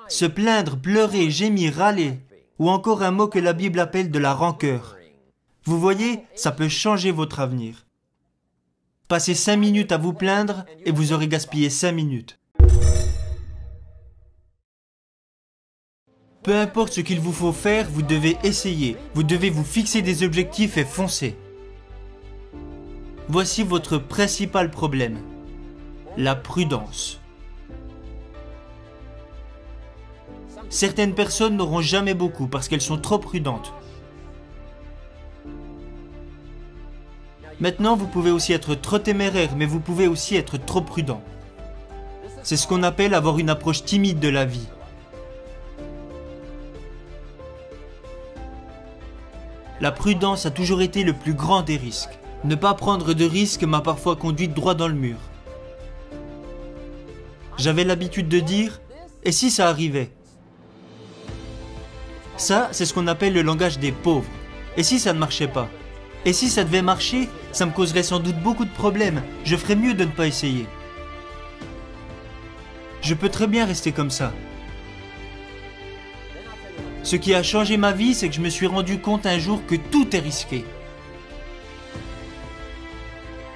Se plaindre, pleurer, gémir, râler, ou encore un mot que la Bible appelle de la rancœur. Vous voyez, ça peut changer votre avenir. Passez 5 minutes à vous plaindre et vous aurez gaspillé 5 minutes. Peu importe ce qu'il vous faut faire, vous devez essayer. Vous devez vous fixer des objectifs et foncer. Voici votre principal problème. La prudence. Certaines personnes n'auront jamais beaucoup parce qu'elles sont trop prudentes. Maintenant, vous pouvez aussi être trop téméraire, mais vous pouvez aussi être trop prudent. C'est ce qu'on appelle avoir une approche timide de la vie. La prudence a toujours été le plus grand des risques. Ne pas prendre de risques m'a parfois conduit droit dans le mur. J'avais l'habitude de dire « et si ça arrivait ?» Ça, c'est ce qu'on appelle le langage des pauvres. Et si ça ne marchait pas? Et si ça devait marcher, ça me causerait sans doute beaucoup de problèmes. Je ferais mieux de ne pas essayer. Je peux très bien rester comme ça. Ce qui a changé ma vie, c'est que je me suis rendu compte un jour que tout est risqué.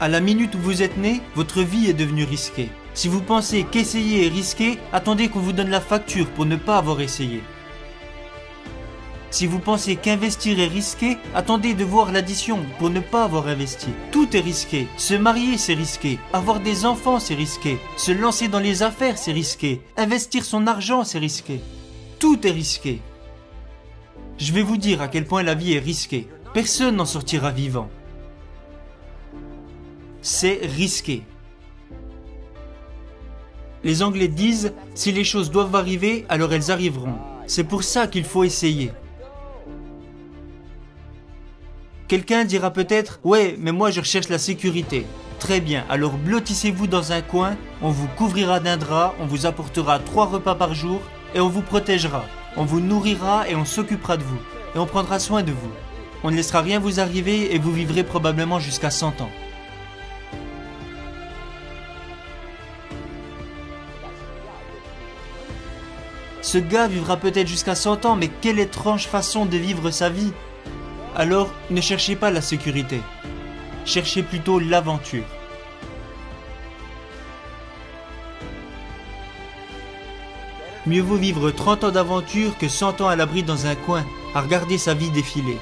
À la minute où vous êtes né, votre vie est devenue risquée. Si vous pensez qu'essayer est risqué, attendez qu'on vous donne la facture pour ne pas avoir essayé. Si vous pensez qu'investir est risqué, attendez de voir l'addition pour ne pas avoir investi. Tout est risqué. Se marier, c'est risqué. Avoir des enfants, c'est risqué. Se lancer dans les affaires, c'est risqué. Investir son argent, c'est risqué. Tout est risqué. Je vais vous dire à quel point la vie est risquée. Personne n'en sortira vivant. C'est risqué. Les Anglais disent « si les choses doivent arriver, alors elles arriveront ». C'est pour ça qu'il faut essayer. Quelqu'un dira peut-être « ouais, mais moi je recherche la sécurité ». Très bien, alors blottissez-vous dans un coin, on vous couvrira d'un drap, on vous apportera 3 repas par jour et on vous protégera. On vous nourrira et on s'occupera de vous. Et on prendra soin de vous. On ne laissera rien vous arriver et vous vivrez probablement jusqu'à 100 ans. Ce gars vivra peut-être jusqu'à 100 ans, mais quelle étrange façon de vivre sa vie. Alors, ne cherchez pas la sécurité. Cherchez plutôt l'aventure. Mieux vaut vivre 30 ans d'aventure que 100 ans à l'abri dans un coin, à regarder sa vie défiler.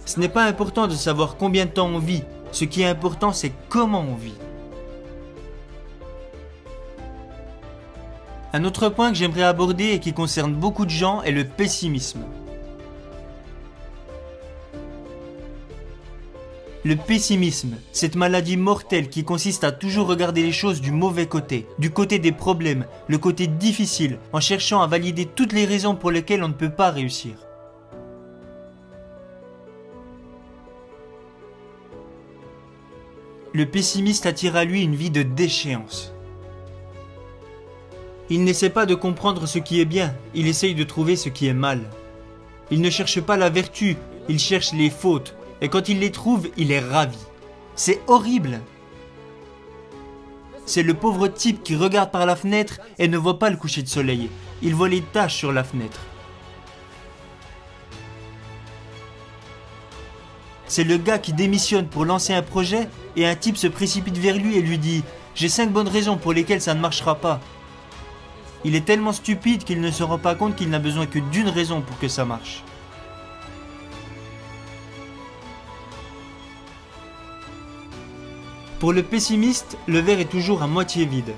Ce n'est pas important de savoir combien de temps on vit. Ce qui est important, c'est comment on vit. Un autre point que j'aimerais aborder et qui concerne beaucoup de gens est le pessimisme. Le pessimisme, cette maladie mortelle qui consiste à toujours regarder les choses du mauvais côté, du côté des problèmes, le côté difficile, en cherchant à valider toutes les raisons pour lesquelles on ne peut pas réussir. Le pessimiste attire à lui une vie de déchéance. Il n'essaie pas de comprendre ce qui est bien, il essaye de trouver ce qui est mal. Il ne cherche pas la vertu, il cherche les fautes. Et quand il les trouve, il est ravi. C'est horrible. C'est le pauvre type qui regarde par la fenêtre et ne voit pas le coucher de soleil. Il voit les taches sur la fenêtre. C'est le gars qui démissionne pour lancer un projet et un type se précipite vers lui et lui dit « J'ai 5 bonnes raisons pour lesquelles ça ne marchera pas ». Il est tellement stupide qu'il ne se rend pas compte qu'il n'a besoin que d'une raison pour que ça marche. Pour le pessimiste, le verre est toujours à moitié vide.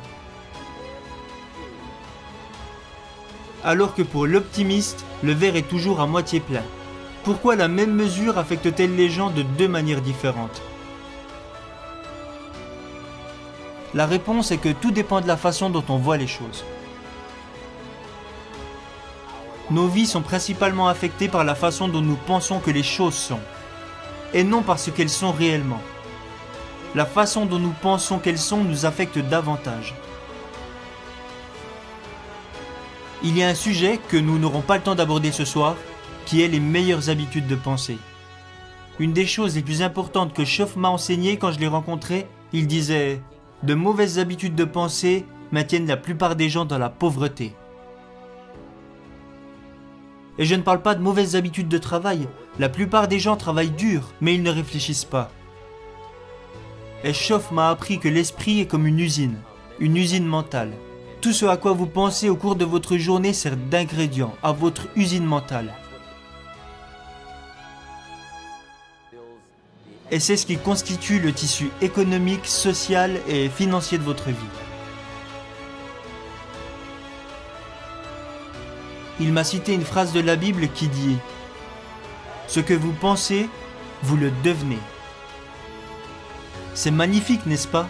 Alors que pour l'optimiste, le verre est toujours à moitié plein. Pourquoi la même mesure affecte-t-elle les gens de 2 manières différentes? La réponse est que tout dépend de la façon dont on voit les choses. Nos vies sont principalement affectées par la façon dont nous pensons que les choses sont, et non par ce qu'elles sont réellement. La façon dont nous pensons qu'elles sont nous affecte davantage. Il y a un sujet que nous n'aurons pas le temps d'aborder ce soir, qui est les meilleures habitudes de pensée. Une des choses les plus importantes que Schoff m'a enseigné quand je l'ai rencontré, il disait De mauvaises habitudes de pensée maintiennent la plupart des gens dans la pauvreté. Et je ne parle pas de mauvaises habitudes de travail. La plupart des gens travaillent dur, mais ils ne réfléchissent pas. Eschoff m'a appris que l'esprit est comme une usine mentale. Tout ce à quoi vous pensez au cours de votre journée sert d'ingrédient à votre usine mentale. Et c'est ce qui constitue le tissu économique, social et financier de votre vie. Il m'a cité une phrase de la Bible qui dit « Ce que vous pensez, vous le devenez ». C'est magnifique, n'est-ce pas?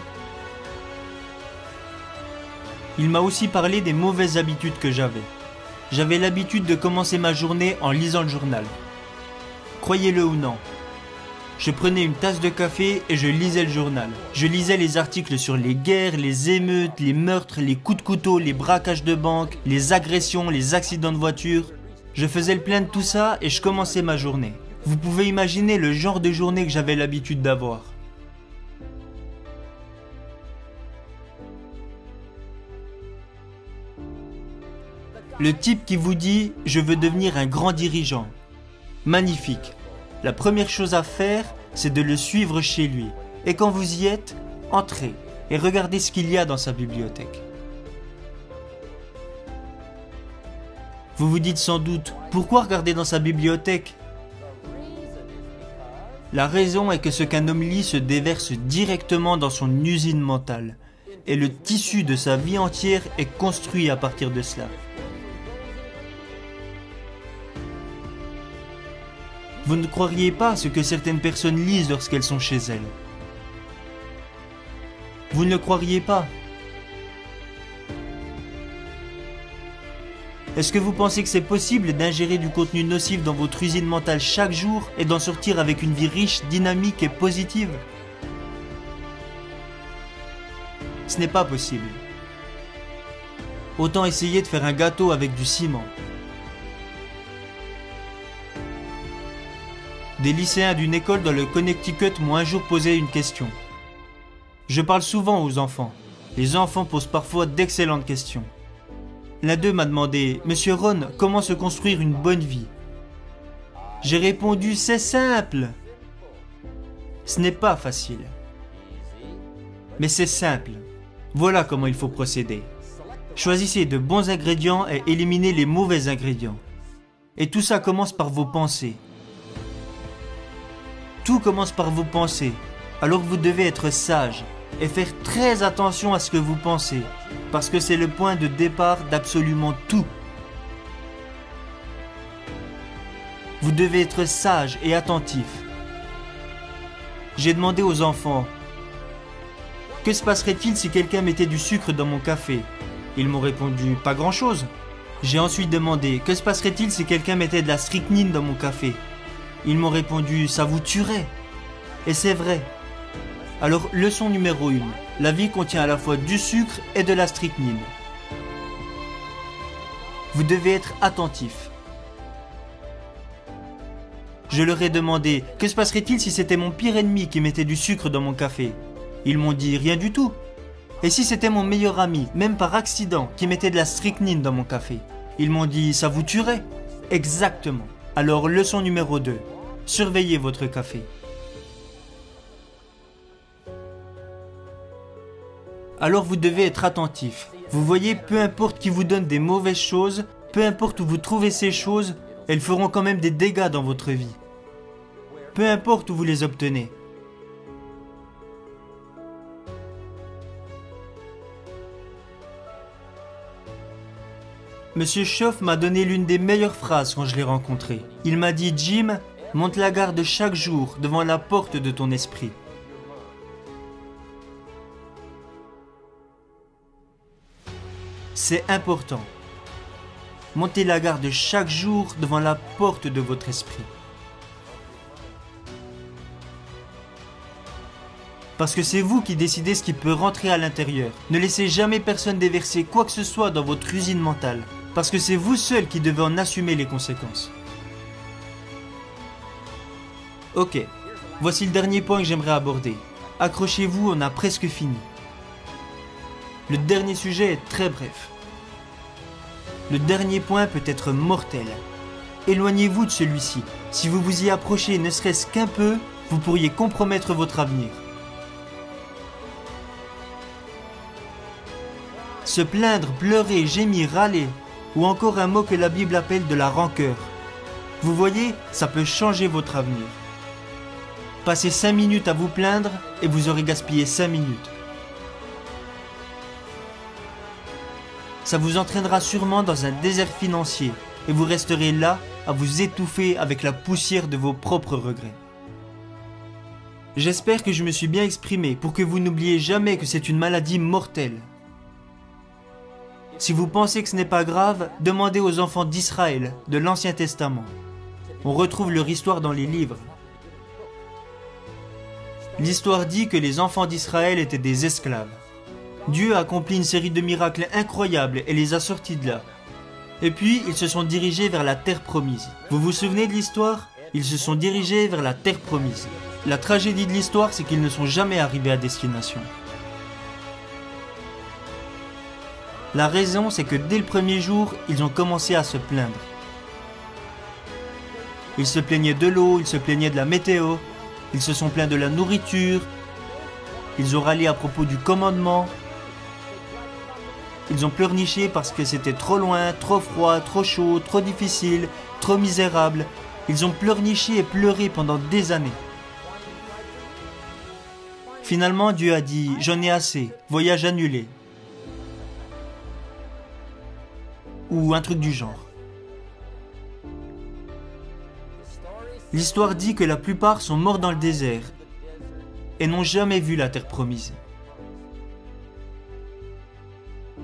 Il m'a aussi parlé des mauvaises habitudes que j'avais. J'avais l'habitude de commencer ma journée en lisant le journal. Croyez-le ou non, je prenais une tasse de café et je lisais le journal. Je lisais les articles sur les guerres, les émeutes, les meurtres, les coups de couteau, les braquages de banque, les agressions, les accidents de voiture. Je faisais le plein de tout ça et je commençais ma journée. Vous pouvez imaginer le genre de journée que j'avais l'habitude d'avoir. Le type qui vous dit « Je veux devenir un grand dirigeant ». Magnifique. La première chose à faire, c'est de le suivre chez lui. Et quand vous y êtes, entrez et regardez ce qu'il y a dans sa bibliothèque. Vous vous dites sans doute « Pourquoi regarder dans sa bibliothèque ?» La raison est que ce qu'un homme lit se déverse directement dans son usine mentale. Et le tissu de sa vie entière est construit à partir de cela. Vous ne croiriez pas ce que certaines personnes lisent lorsqu'elles sont chez elles. Vous ne le croiriez pas. Est-ce que vous pensez que c'est possible d'ingérer du contenu nocif dans votre usine mentale chaque jour et d'en sortir avec une vie riche, dynamique et positive? Ce n'est pas possible. Autant essayer de faire un gâteau avec du ciment. Des lycéens d'une école dans le Connecticut m'ont un jour posé une question. Je parle souvent aux enfants. Les enfants posent parfois d'excellentes questions. L'un d'eux m'a demandé « Monsieur Ron, comment se construire une bonne vie ?» J'ai répondu « C'est simple !» Ce n'est pas facile. Mais c'est simple. Voilà comment il faut procéder. Choisissez de bons ingrédients et éliminez les mauvais ingrédients. Et tout ça commence par vos pensées. Tout commence par vos pensées, alors vous devez être sage et faire très attention à ce que vous pensez, parce que c'est le point de départ d'absolument tout. Vous devez être sage et attentif. J'ai demandé aux enfants, que se passerait-il si quelqu'un mettait du sucre dans mon café? Ils m'ont répondu, pas grand-chose. J'ai ensuite demandé, que se passerait-il si quelqu'un mettait de la strychnine dans mon café? Ils m'ont répondu, ça vous tuerait. Et c'est vrai. Alors, leçon numéro 1. La vie contient à la fois du sucre et de la strychnine. Vous devez être attentif. Je leur ai demandé, que se passerait-il si c'était mon pire ennemi qui mettait du sucre dans mon café? Ils m'ont dit, rien du tout. Et si c'était mon meilleur ami, même par accident, qui mettait de la strychnine dans mon café? Ils m'ont dit, ça vous tuerait. Exactement. Alors, leçon numéro 2. Surveillez votre café. Alors vous devez être attentif. Vous voyez, peu importe qui vous donne des mauvaises choses, peu importe où vous trouvez ces choses, elles feront quand même des dégâts dans votre vie. Peu importe où vous les obtenez. Monsieur Schoff m'a donné l'une des meilleures phrases quand je l'ai rencontré. Il m'a dit « Jim, monte la garde chaque jour devant la porte de ton esprit. » C'est important. Montez la garde chaque jour devant la porte de votre esprit. Parce que c'est vous qui décidez ce qui peut rentrer à l'intérieur. Ne laissez jamais personne déverser quoi que ce soit dans votre usine mentale. Parce que c'est vous seul qui devez en assumer les conséquences. Ok, voici le dernier point que j'aimerais aborder. Accrochez-vous, on a presque fini. Le dernier sujet est très bref. Le dernier point peut être mortel. Éloignez-vous de celui-ci. Si vous vous y approchez ne serait-ce qu'un peu, vous pourriez compromettre votre avenir. Se plaindre, pleurer, gémir, râler, ou encore un mot que la Bible appelle de la rancœur. Vous voyez, ça peut changer votre avenir. Passez 5 minutes à vous plaindre et vous aurez gaspillé 5 minutes. Ça vous entraînera sûrement dans un désert financier et vous resterez là à vous étouffer avec la poussière de vos propres regrets. J'espère que je me suis bien exprimé pour que vous n'oubliez jamais que c'est une maladie mortelle. Si vous pensez que ce n'est pas grave, demandez aux enfants d'Israël de l'Ancien Testament. On retrouve leur histoire dans les livres. L'histoire dit que les enfants d'Israël étaient des esclaves. Dieu a accompli une série de miracles incroyables et les a sortis de là. Et puis, ils se sont dirigés vers la terre promise. Vous vous souvenez de l'histoire? Ils se sont dirigés vers la terre promise. La tragédie de l'histoire, c'est qu'ils ne sont jamais arrivés à destination. La raison, c'est que dès le premier jour, ils ont commencé à se plaindre. Ils se plaignaient de l'eau, ils se plaignaient de la météo, ils se sont plaints de la nourriture, ils ont râlé à propos du commandement, ils ont pleurniché parce que c'était trop loin, trop froid, trop chaud, trop difficile, trop misérable. Ils ont pleurniché et pleuré pendant des années. Finalement, Dieu a dit « J'en ai assez, voyage annulé ». Ou un truc du genre. L'histoire dit que la plupart sont morts dans le désert et n'ont jamais vu la terre promise.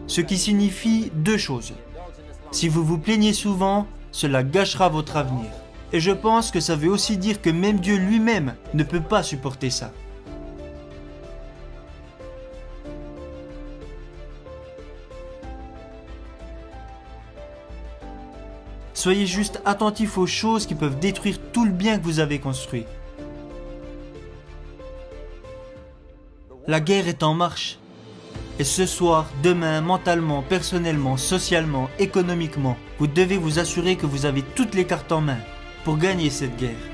Ce qui signifie deux choses. Si vous vous plaignez souvent, cela gâchera votre avenir. Et je pense que ça veut aussi dire que même Dieu lui-même ne peut pas supporter ça. Soyez juste attentifs aux choses qui peuvent détruire tout le bien que vous avez construit. La guerre est en marche. Et ce soir, demain, mentalement, personnellement, socialement, économiquement, vous devez vous assurer que vous avez toutes les cartes en main pour gagner cette guerre.